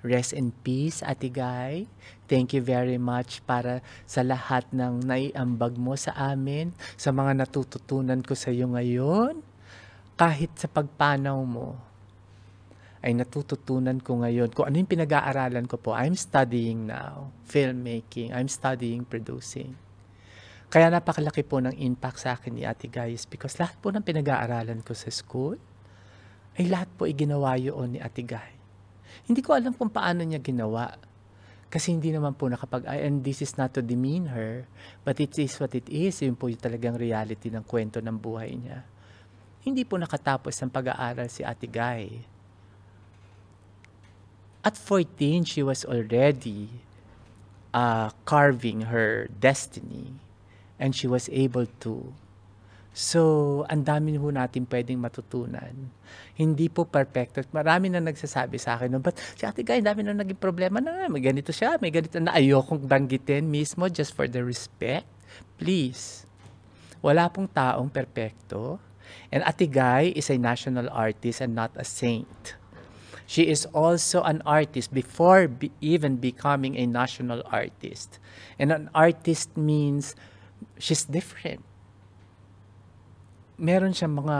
Rest in peace, Ate Guy. Thank you very much para sa lahat ng naiambag mo sa amin, sa mga natututunan ko sa iyo ngayon. Kahit sa pagpanaw mo, ay natututunan ko ngayon kung ano yung pinag-aaralan ko po. I'm studying now, filmmaking. I'm studying producing. Kaya napakalaki po ng impact sa akin ni Ate Guy is because lahat po ng pinag-aaralan ko sa school, ay lahat po iginawa yun ni Ate Guy. Hindi ko alam kung paano niya ginawa. Kasi hindi naman po and this is not to demean her, but it is what it is. Yun po yung talagang reality ng kwento ng buhay niya. Hindi po nakatapos ang pag-aaral si Ate Guy. At 14, she was already carving her destiny. And she was able to. So, ang dami po natin pwedeng matutunan. Hindi po perfecto. Marami na nagsasabi sa akin, but si Ate Guy, dami na naging problema na. May ganito siya, may ganito na. Ayokong banggitin mismo just for the respect. Please. Wala pong taong perfecto. And Ate Guy is a national artist and not a saint. She is also an artist before even becoming a national artist. And an artist means she's different. Meron siyang mga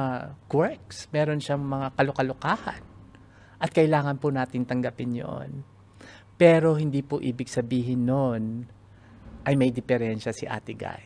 quirks, meron siyang mga kalukalukahan. At kailangan po natin tanggapin yon. Pero hindi po ibig sabihin nun ay may diferensya si Ate Guy.